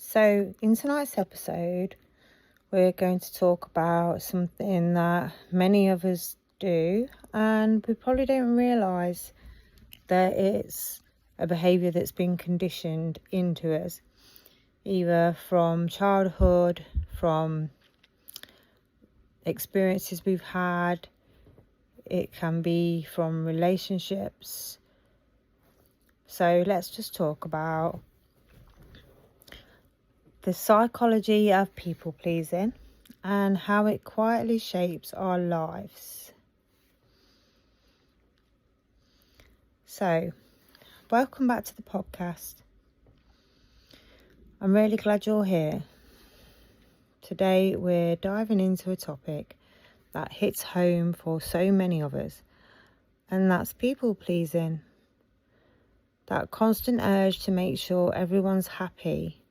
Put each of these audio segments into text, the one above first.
So, in tonight's episode, we're going to talk about something that many of us do, and we probably don't realise that it's a behaviour that's been conditioned into us, either from childhood, from experiences we've had, it can be from relationships. So, let's just talk about the psychology of people pleasing and how it quietly shapes our lives. So, welcome back to the podcast. I'm really glad you're here. Today we're diving into a topic that hits home for so many of us, and that's people pleasing. That constant urge to make sure everyone's happy.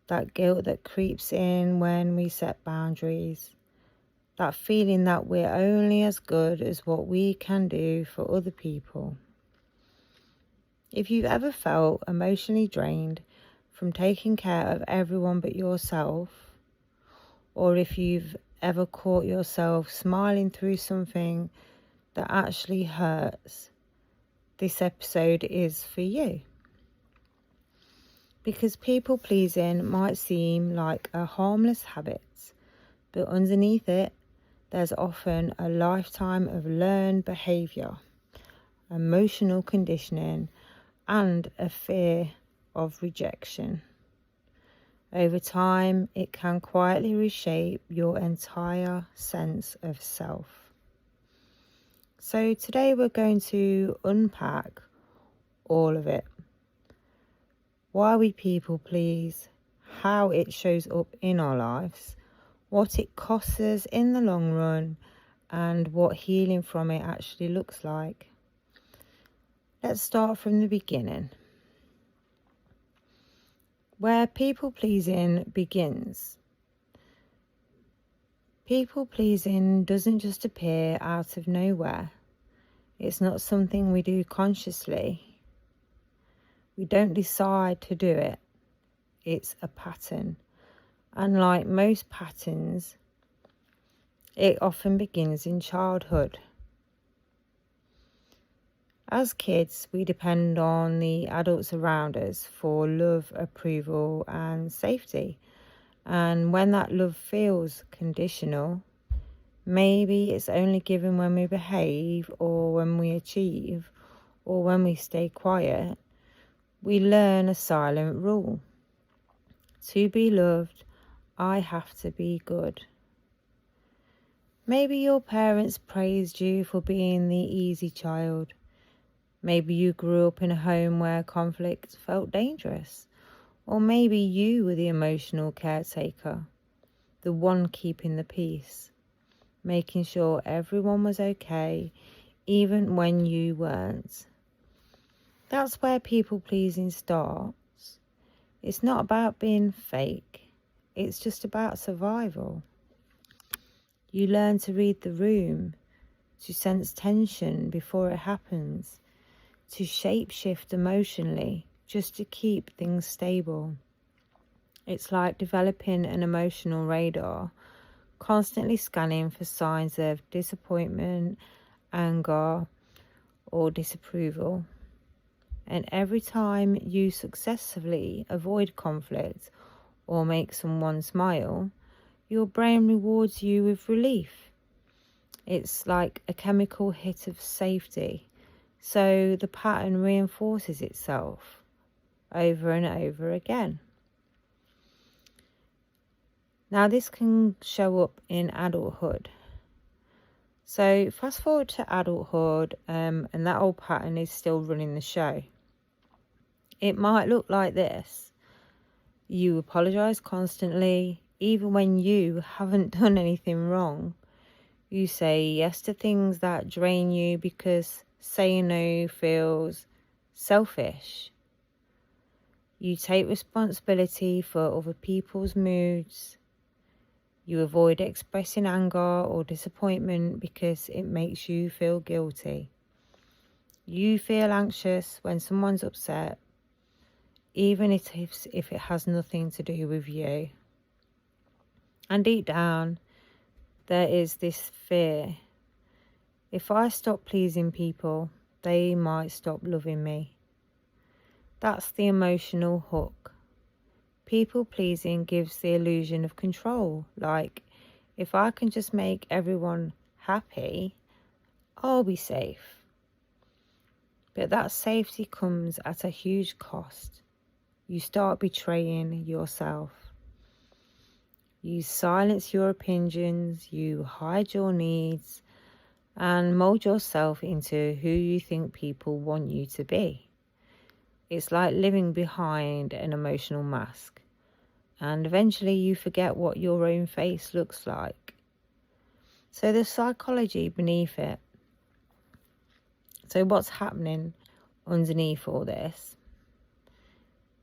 That guilt that creeps in when we set boundaries. That feeling that we're only as good as what we can do for other people. If you've ever felt emotionally drained from taking care of everyone but yourself, or if you've ever caught yourself smiling through something that actually hurts, this episode is for you. Because people pleasing might seem like a harmless habit, but underneath it, there's often a lifetime of learned behaviour, emotional conditioning, and a fear of rejection. Over time, it can quietly reshape your entire sense of self. So today we're going to unpack all of it. Why we people please, how it shows up in our lives, what it costs us in the long run, and what healing from it actually looks like. Let's start from the beginning. Where people pleasing begins. People pleasing doesn't just appear out of nowhere. It's not something we do consciously. We don't decide to do it. It's a pattern. And like most patterns, it often begins in childhood. As kids, we depend on the adults around us for love, approval, and safety. And when that love feels conditional, maybe it's only given when we behave, or when we achieve, or when we stay quiet, we learn a silent rule. To be loved, I have to be good. Maybe your parents praised you for being the easy child. Maybe you grew up in a home where conflict felt dangerous. Or maybe you were the emotional caretaker, the one keeping the peace, making sure everyone was okay, even when you weren't. That's where people pleasing starts. It's not about being fake. It's just about survival. You learn to read the room, to sense tension before it happens, to shape-shift emotionally just to keep things stable. It's like developing an emotional radar, constantly scanning for signs of disappointment, anger, or disapproval. And every time you successfully avoid conflict or make someone smile, your brain rewards you with relief. It's like a chemical hit of safety. So the pattern reinforces itself over and over again. Now this can show up in adulthood. So fast forward to adulthood, and that old pattern is still running the show. It might look like this. You apologise constantly, even when you haven't done anything wrong. You say yes to things that drain you because saying no feels selfish. You take responsibility for other people's moods. You avoid expressing anger or disappointment because it makes you feel guilty. You feel anxious when someone's upset. even if it has nothing to do with you. And deep down, there is this fear. If I stop pleasing people, they might stop loving me. That's the emotional hook. People pleasing gives the illusion of control. Like, if I can just make everyone happy, I'll be safe. But that safety comes at a huge cost. You start betraying yourself. You silence your opinions, you hide your needs, and mold yourself into who you think people want you to be. It's like living behind an emotional mask, and eventually you forget what your own face looks like. So the psychology beneath it. So what's happening underneath all this?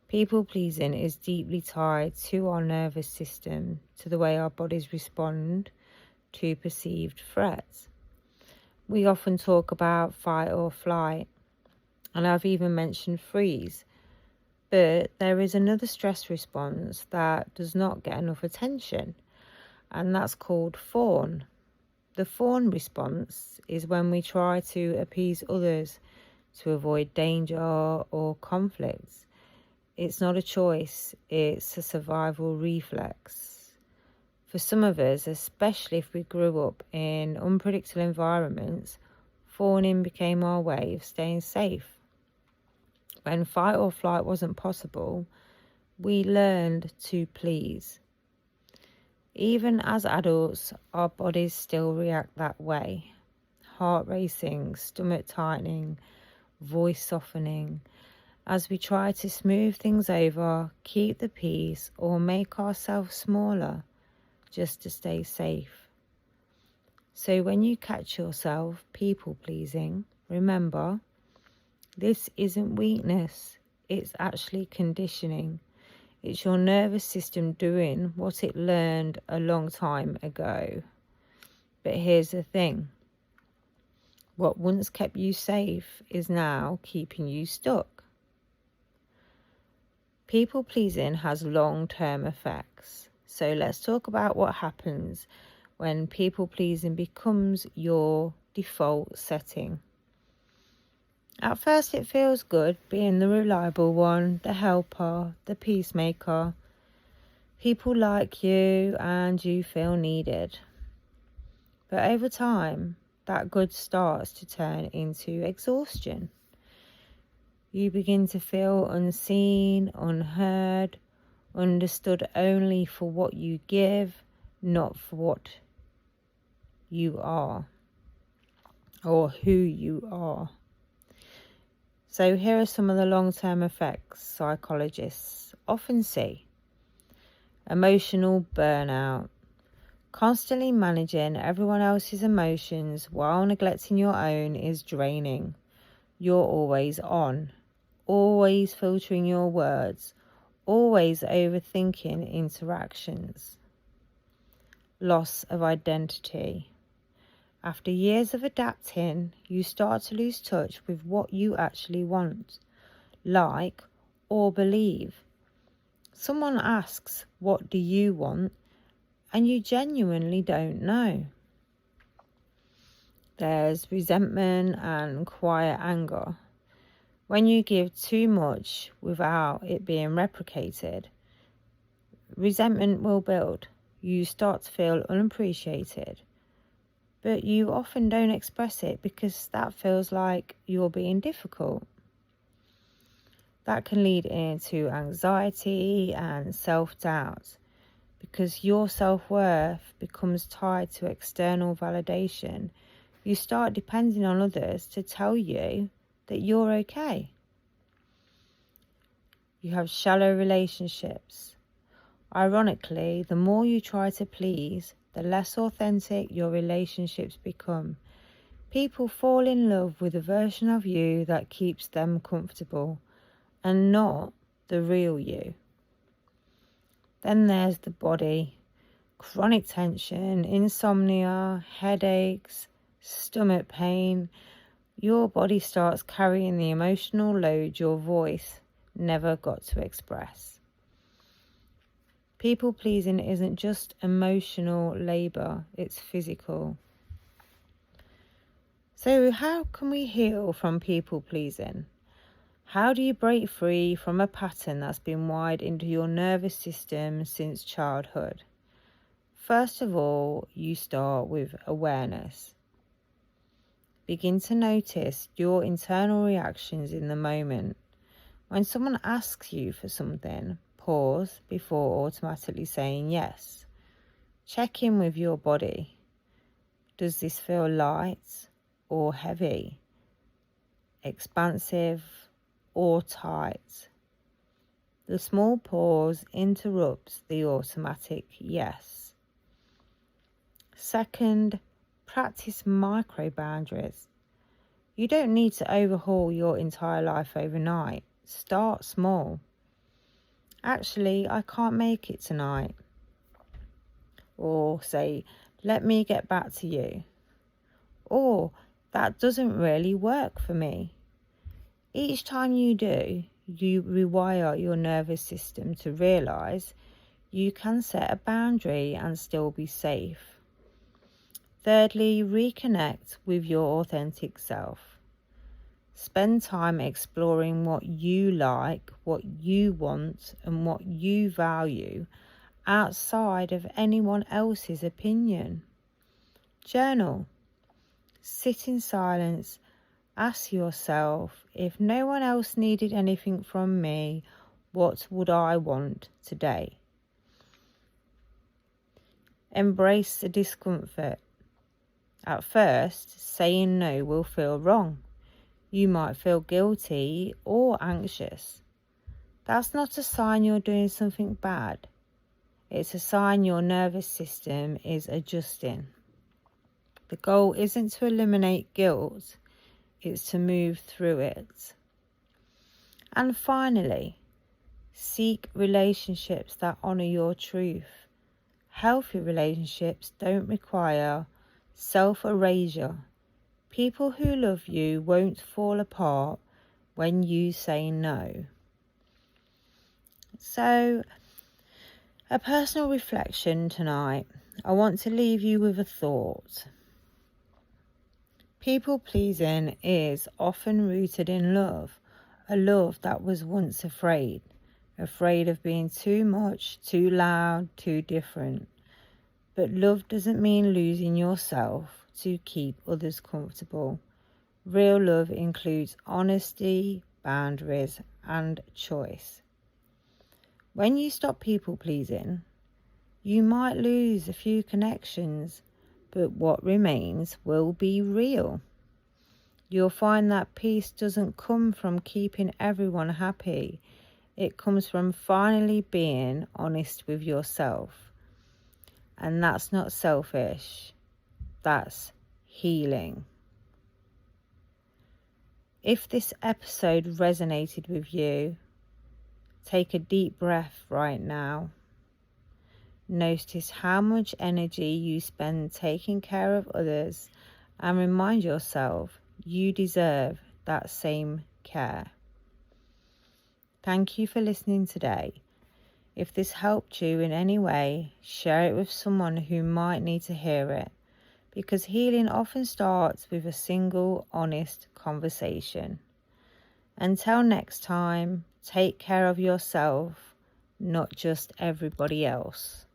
People pleasing is deeply tied to our nervous system, to the way our bodies respond to perceived threats. We often talk about fight or flight, and I've even mentioned freeze. But there is another stress response that does not get enough attention, and that's called fawn. The fawn response is when we try to appease others to avoid danger or conflicts. It's not a choice, it's a survival reflex. For some of us, especially if we grew up in unpredictable environments, fawning became our way of staying safe. When fight or flight wasn't possible, we learned to please. Even as adults, our bodies still react that way. Heart racing, stomach tightening, voice softening, as we try to smooth things over, keep the peace, or make ourselves smaller just to stay safe. So when you catch yourself people pleasing, remember, this isn't weakness, it's actually conditioning. It's your nervous system doing what it learned a long time ago. But here's the thing. What once kept you safe is now keeping you stuck. People pleasing has long-term effects. So let's talk about what happens when people pleasing becomes your default setting. At first it feels good being the reliable one, the helper, the peacemaker. People like you and you feel needed. But over time, that good starts to turn into exhaustion. You begin to feel unseen, unheard, understood only for what you give, not for what you are or who you are. So here are some of the long-term effects psychologists often see. Emotional burnout. Constantly managing everyone else's emotions while neglecting your own is draining. You're always on, always filtering your words, always overthinking interactions. Loss of identity. After years of adapting, you start to lose touch with what you actually want, like, or believe. Someone asks, "What do you want?" and you genuinely don't know. There's resentment and quiet anger. When you give too much without it being replicated, resentment will build. You start to feel unappreciated. But you often don't express it because that feels like you're being difficult. That can lead into anxiety and self-doubt because your self-worth becomes tied to external validation. You start depending on others to tell you that you're okay. You have shallow relationships. Ironically, the more you try to please, the less authentic your relationships become. People fall in love with a version of you that keeps them comfortable and not the real you. Then there's the body. Chronic tension, insomnia, headaches, stomach pain. Your body starts carrying the emotional load your voice never got to express. People pleasing isn't just emotional labour, it's physical. So how can we heal from people pleasing? How do you break free from a pattern that's been wired into your nervous system since childhood? First of all, you start with awareness. Begin to notice your internal reactions in the moment. When someone asks you for something, pause before automatically saying yes. Check in with your body. Does this feel light or heavy? Expansive or tight? The small pause interrupts the automatic yes. Second, practice micro boundaries. You don't need to overhaul your entire life overnight. Start small. Actually, I can't make it tonight. Or say, let me get back to you. Or, that doesn't really work for me. Each time you do, you rewire your nervous system to realise you can set a boundary and still be safe. Thirdly, reconnect with your authentic self. Spend time exploring what you like, what you want, and what you value outside of anyone else's opinion. Journal. Sit in silence. Ask yourself, if no one else needed anything from me, what would I want today? Embrace the discomfort. At first, saying no will feel wrong. You might feel guilty or anxious. That's not a sign you're doing something bad. It's a sign your nervous system is adjusting. The goal isn't to eliminate guilt, it's to move through it. And finally, seek relationships that honour your truth. Healthy relationships don't require self-erasure. People who love you won't fall apart when you say no. So, a personal reflection tonight. I want to leave you with a thought. People pleasing is often rooted in love, a love that was once afraid of being too much, too loud, too different. But love doesn't mean losing yourself to keep others comfortable. Real love includes honesty, boundaries, and choice. When you stop people pleasing, you might lose a few connections, but what remains will be real. You'll find that peace doesn't come from keeping everyone happy. It comes from finally being honest with yourself. And that's not selfish. That's healing. If this episode resonated with you, take a deep breath right now. Notice how much energy you spend taking care of others and remind yourself you deserve that same care. Thank you for listening today. If this helped you in any way, share it with someone who might need to hear it, because healing often starts with a single honest conversation. Until next time, take care of yourself, not just everybody else.